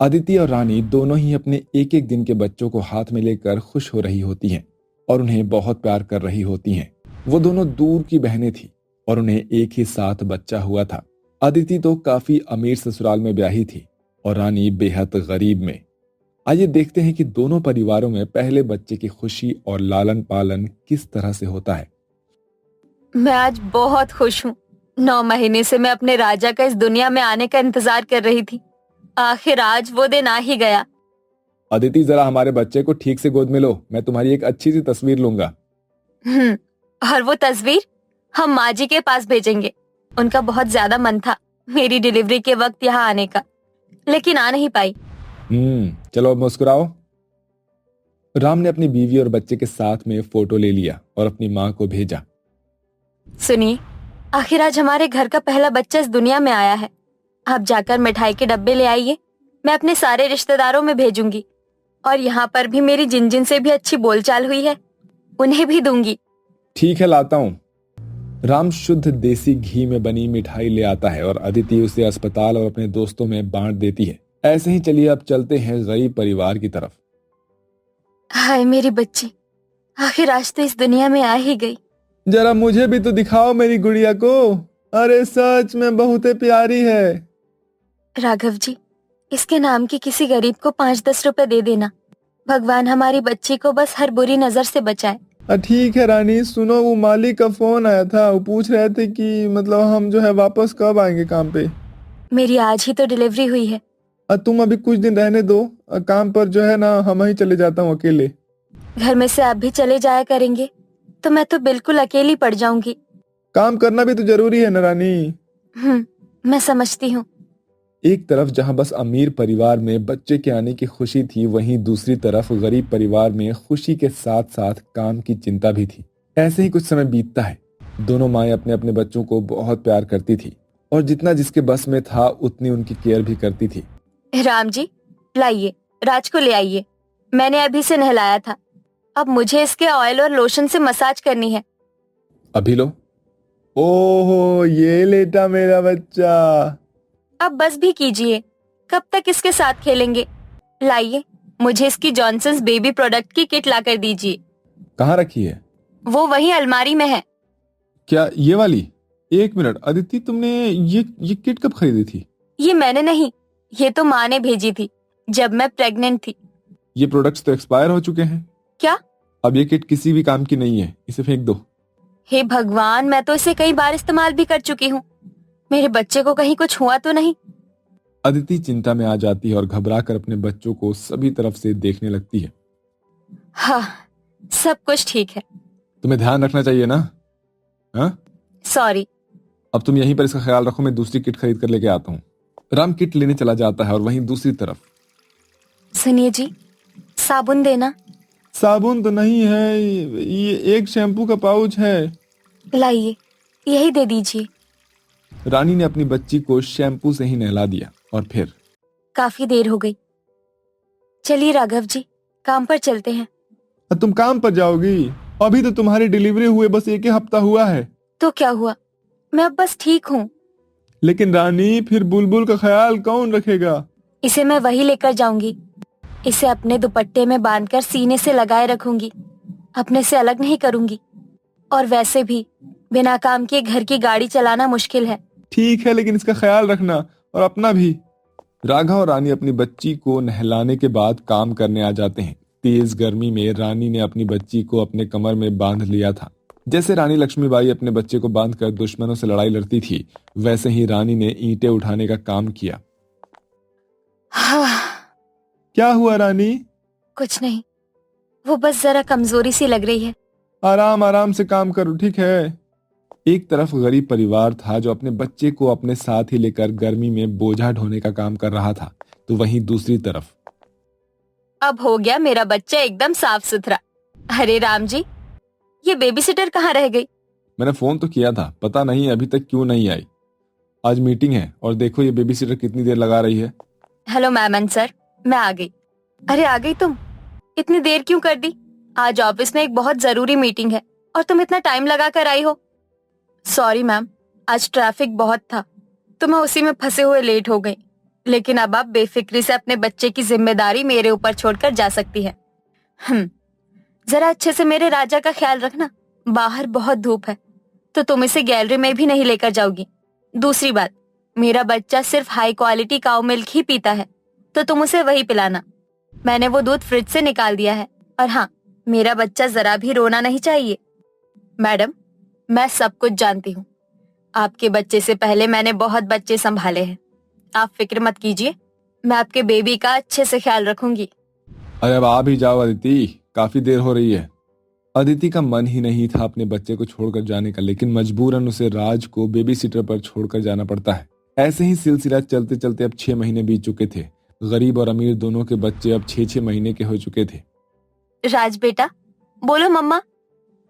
अदिति और रानी दोनों ही अपने एक एक दिन के बच्चों को हाथ में लेकर खुश हो रही होती हैं और उन्हें बहुत प्यार कर रही होती हैं। वो दोनों दूर की बहनें थी और उन्हें एक ही साथ बच्चा हुआ था। अदिति तो काफी अमीर ससुराल में ब्याही थी और रानी बेहद गरीब में। आइए देखते हैं कि दोनों परिवारों में पहले बच्चे की खुशी और लालन पालन किस तरह से होता है। मैं आज बहुत खुश हूँ। 9 महीने से मैं अपने राजा का इस दुनिया में आने का इंतजार कर रही थी। आखिर आज वो दिन आ ही गया। अदिति, जरा हमारे बच्चे को ठीक से गोद में लो, मैं तुम्हारी एक अच्छी सी तस्वीर लूंगा। और वो तस्वीर हम माँ जी के पास भेजेंगे। उनका बहुत ज्यादा मन था मेरी डिलीवरी के वक्त यहाँ आने का, लेकिन आ नहीं पाई। चलो अब मुस्कुराओ। राम ने अपनी बीवी और बच्चे के साथ में फोटो ले लिया और अपनी माँ को भेजा। सुनिए, आखिर आज हमारे घर का पहला बच्चा इस दुनिया में आया है। आप जाकर मिठाई के डब्बे ले आइए, मैं अपने सारे रिश्तेदारों में भेजूंगी। और यहाँ पर भी मेरी जिन जिन से भी अच्छी बोलचाल हुई है उन्हें भी दूंगी। ठीक है, लाता हूँ। राम शुद्ध देसी घी में बनी मिठाई ले आता है और अदिति उसे अस्पताल और अपने दोस्तों में बांट देती है। ऐसे ही चलिए अब चलते हैं गरीब परिवार की तरफ। हाय मेरी बच्ची, आखिर आज तो इस दुनिया में आ ही गई। जरा मुझे भी तो दिखाओ मेरी गुड़िया को। अरे सच में बहुत प्यारी है। राघव जी, इसके नाम की किसी गरीब को 5-10 रुपए दे देना। भगवान हमारी बच्ची को बस हर बुरी नजर से बचाए। ठीक है रानी, सुनो, वो मालिक का फोन आया था। वो पूछ रहे थे कि मतलब हम जो है वापस कब आएंगे काम पे। मेरी आज ही तो डिलीवरी हुई है। तुम अभी कुछ दिन रहने दो। काम पर जो है ना हम ही चले जाता हूँ अकेले। घर में से आप भी चले जाया करेंगे तो मैं तो बिल्कुल अकेली पड़ जाऊंगी। काम करना भी तो जरूरी है ना रानी। मैं समझती हूँ। एक तरफ जहां बस अमीर परिवार में बच्चे के आने की खुशी थी, वहीं दूसरी तरफ गरीब परिवार में खुशी के साथ साथ काम की चिंता भी थी। ऐसे ही कुछ समय बीतता है। दोनों माएं अपने अपने बच्चों को बहुत प्यार करती थी और जितना जिसके बस में था उतनी उनकी केयर भी करती थी। राम जी, लाइए, राज को ले आइए। मैंने अभी से नहलाया था। अब मुझे इसके ऑयल और लोशन से मसाज करनी है। अभी लो। ओहो, ये लेटा मेरा बच्चा। अब बस भी कीजिए, कब तक इसके साथ खेलेंगे। लाइए, मुझे इसकी जॉनसन्स बेबी प्रोडक्ट की किट ला कर दीजिए। कहाँ रखी है? वो वही अलमारी में है। क्या ये वाली? एक मिनट अदिति, तुमने ये किट कब खरीदी थी? ये मैंने नहीं, ये तो माँ ने भेजी थी जब मैं प्रेग्नेंट थी। ये प्रोडक्ट्स तो एक्सपायर हो चुके हैं। क्या? अब ये किट किसी भी काम की नहीं है, इसे फेंक दो। हे भगवान, मैं तो इसे कई बार इस्तेमाल भी कर चुकी हूँ। मेरे बच्चे को कहीं कुछ हुआ तो नहीं? अदिति चिंता में आ जाती है और घबराकर अपने बच्चों को सभी तरफ से देखने लगती है। हाँ, सब कुछ ठीक है। तुम्हें ध्यान रखना चाहिए ना। हाँ? सॉरी। अब तुम यहीं पर इसका ख्याल रखो, मैं दूसरी किट खरीद कर लेके आता हूँ। राम किट लेने चला जाता है और वहीं दूसरी तरफ। सुनिए जी, साबुन देना। साबुन तो नहीं है, ये एक शैम्पू का पाउच है। लाइए, यही दे दीजिए। रानी ने अपनी बच्ची को शैम्पू से ही नहला दिया और फिर काफी देर हो गई। चलिए राघव जी, काम पर चलते हैं। तुम काम पर जाओगी? अभी तो तुम्हारी डिलीवरी हुए बस एक ही हफ्ता हुआ है। तो क्या हुआ, मैं अब बस ठीक हूँ। लेकिन रानी, फिर बुलबुल का ख्याल कौन रखेगा? इसे मैं वही लेकर जाऊंगी। इसे अपने दुपट्टे में बांधकर सीने से लगाए रखूंगी, अपने से अलग नहीं करूंगी। और वैसे भी बिना काम किए घर की गाड़ी चलाना मुश्किल है। ठीक है, लेकिन इसका ख्याल रखना और अपना भी। राघव और रानी अपनी बच्ची को नहलाने के बाद काम करने आ जाते हैं। तेज गर्मी में रानी ने अपनी बच्ची को अपने कमर में बांध लिया था। जैसे रानी लक्ष्मीबाई अपने बच्चे को बांधकर दुश्मनों से लड़ाई लड़ती थी, वैसे ही रानी ने ईंटें उठाने का काम किया। क्या हुआ रानी? कुछ नहीं, वो बस जरा कमजोरी सी लग रही है। आराम आराम से काम करो, ठीक है। एक तरफ गरीब परिवार था जो अपने बच्चे को अपने साथ ही लेकर गर्मी में बोझा ढोने का काम कर रहा था, तो वहीं दूसरी तरफ अब हो गया मेरा बच्चा एकदम साफ सुथरा। अरे राम जी, ये बेबी सिटर कहाँ रह गई? मैंने फोन तो किया था, पता नहीं अभी तक क्यों नहीं आई। आज मीटिंग है और देखो ये बेबी सिटर कितनी देर लगा रही है। हेलो मैम एंड सर, मैं आ गई। अरे आ गई तुम? इतनी देर क्यों कर दी? आज ऑफिस में एक बहुत जरूरी मीटिंग है और तुम इतना टाइम लगा कर आई हो। सॉरी मैम, आज ट्रैफिक बहुत था तो मैं उसी में फंसे हुए लेट हो गई। लेकिन अब आप बेफिक्री से अपने बच्चे की जिम्मेदारी मेरे ऊपर छोड़कर जा सकती है। जरा अच्छे से मेरे राजा का ख्याल रखना। बाहर बहुत धूप है तो तुम इसे गैलरी में भी नहीं लेकर जाओगी। दूसरी बात, मेरा बच्चा सिर्फ हाई क्वालिटी काऊ मिल्क ही पीता है तो तुम उसे वही पिलाना। मैंने वो दूध फ्रिज से निकाल दिया है। और हाँ, मेरा बच्चा जरा भी रोना नहीं चाहिए। मैडम, मैं सब कुछ जानती हूँ। आपके बच्चे से पहले मैंने बहुत बच्चे संभाले हैं। आप फिक्र मत कीजिए, मैं आपके बेबी का अच्छे से ख्याल रखूंगी। अरे अब आ भी जाओ अदिति, काफी देर हो रही है। अदिति का मन ही नहीं था अपने बच्चे को छोड़कर जाने का, लेकिन मजबूरन उसे राज को बेबी सिटर पर छोड़कर जाना पड़ता है। ऐसे ही सिलसिला चलते चलते अब 6 महीने बीत चुके थे। गरीब और अमीर दोनों के बच्चे अब 6-6 महीने के हो चुके थे। राज बेटा, बोलो मम्मा,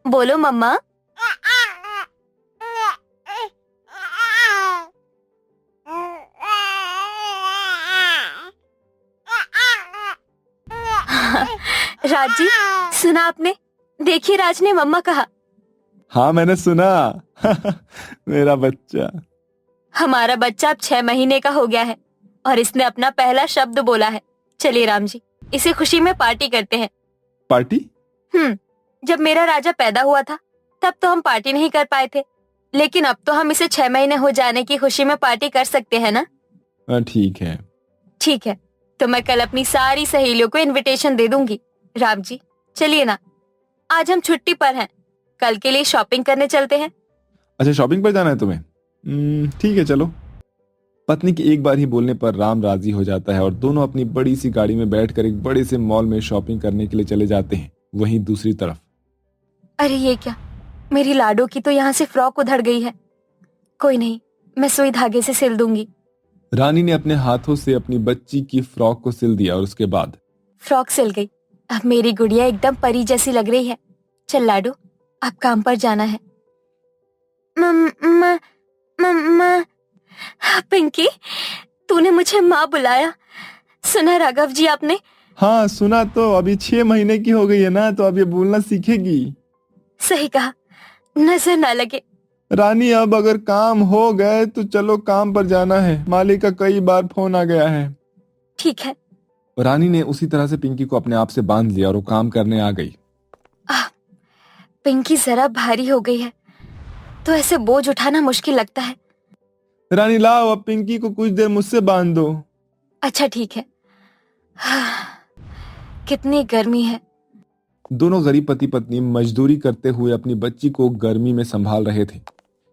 बोलो मम्मा। राज जी, सुना आपने? देखिए, राज ने मम्मा कहा। हाँ मैंने सुना। मेरा बच्चा। हमारा बच्चा अब 6 महीने का हो गया है और इसने अपना पहला शब्द बोला है। चलिए राम जी, इसे खुशी में पार्टी करते हैं। पार्टी? जब मेरा राजा पैदा हुआ था तब तो हम पार्टी नहीं कर पाए थे, लेकिन अब तो हम इसे 6 महीने हो जाने की खुशी में पार्टी कर सकते हैं ना? ठीक है। ठीक है, तो मैं कल अपनी सारी सहेलियों को इनविटेशन दे दूंगी। राम जी, चलिए ना, आज हम छुट्टी पर हैं, कल के लिए शॉपिंग करने चलते हैं। अच्छा, शॉपिंग पर जाना है तुम्हें? ठीक है, चलो। पत्नी के एक बार ही बोलने पर राम राजी हो जाता है और दोनों अपनी बड़ी सी गाड़ी में बैठकर एक बड़े से मॉल में शॉपिंग करने के लिए चले जाते हैं। वहीं दूसरी तरफ, अरे ये क्या, मेरी लाडो की तो यहाँ से फ्रॉक उधड़ गई है। कोई नहीं, मैं सुई धागे से सिल दूंगी। रानी ने अपने हाथों से अपनी बच्ची की फ्रॉक को सिल दिया और उसके बाद फ्रॉक सिल गई। अब मेरी गुड़िया एकदम परी जैसी लग रही है। चल लाडो, अब काम पर जाना है। मम्मा, मम्मा। पिंकी, तूने मुझे माँ बुलाया। सुना राघव जी आपने? हाँ सुना तो। अभी 6 महीने की हो गई है ना, तो अब ये बोलना सीखेगी। सही कहा, नजर ना लगे। रानी, अब अगर काम हो गए तो चलो, काम पर जाना है। मालिक का कई बार फोन आ गया है। ठीक है। रानी ने उसी तरह से पिंकी को अपने आप से बांध लिया और वो काम करने आ गई। पिंकी जरा भारी हो गई है तो ऐसे बोझ उठाना मुश्किल लगता है। रानी लाओ, अब पिंकी को कुछ देर मुझसे बांध दो। अच्छा ठीक है। कितनी गर्मी है। दोनों गरीब पति पत्नी मजदूरी करते हुए अपनी बच्ची को गर्मी में संभाल रहे थे।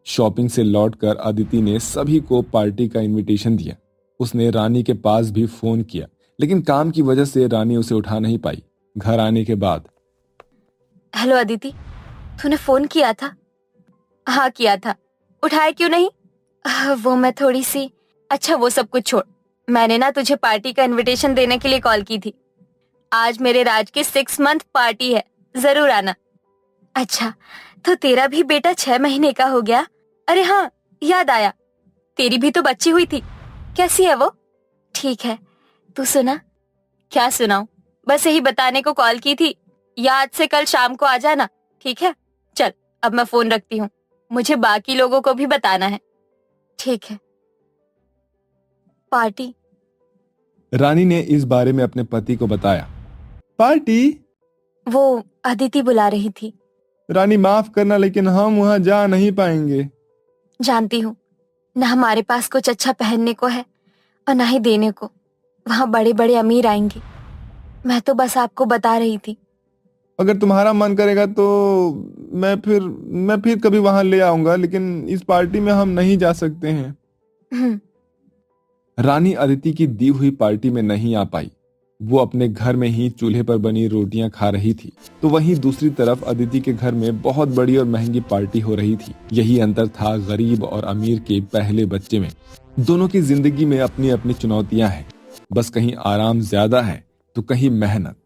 शॉपिंग से लौटकर अदिति ने सभी को पार्टी का इनविटेशन दिया। उसने रानी के पास भी फोन किया, लेकिन काम की वजह से रानी उसे उठा नहीं पाई। घर आने के बाद, हेलो अदिति, तूने फोन किया था? हाँ किया था, उठाया क्यों नहीं? वो मैं थोड़ी सी। अच्छा वो सब कुछ छोड़, मैंने ना तुझे पार्टी का इनविटेशन देने के लिए कॉल की थी। आज मेरे राज की 6 मंथ पार्टी है, जरूर आना। अच्छा, तो तेरा भी बेटा 6 महीने का हो गया? अरे हाँ, याद आया, तेरी भी तो बच्ची हुई थी। कैसी है वो? ठीक है। तू सुना? क्या सुनाऊं, बस यही बताने को कॉल की थी। याद से कल शाम को आ जाना, ठीक है? चल अब मैं फोन रखती हूँ, मुझे बाकी लोगों को भी बताना है। ठीक है। पार्टी? रानी ने इस बारे में अपने पति को बताया। पार्टी? वो अदिति बुला रही थी। रानी माफ करना, लेकिन हम वहां जा नहीं पाएंगे। जानती हूँ, न हमारे पास कुछ अच्छा पहनने को है और न ही देने को। वहाँ बड़े बड़े अमीर आएंगे। मैं तो बस आपको बता रही थी। अगर तुम्हारा मन करेगा तो मैं फिर कभी वहां ले आऊंगा, लेकिन इस पार्टी में हम नहीं जा सकते हैं। रानी अदिति की दी हुई पार्टी में नहीं आ पाई। वो अपने घर में ही चूल्हे पर बनी रोटियां खा रही थी, तो वहीं दूसरी तरफ अदिति के घर में बहुत बड़ी और महंगी पार्टी हो रही थी। यही अंतर था गरीब और अमीर के पहले बच्चे में। दोनों की जिंदगी में अपनी अपनी चुनौतियां हैं। बस कहीं आराम ज्यादा है तो कहीं मेहनत।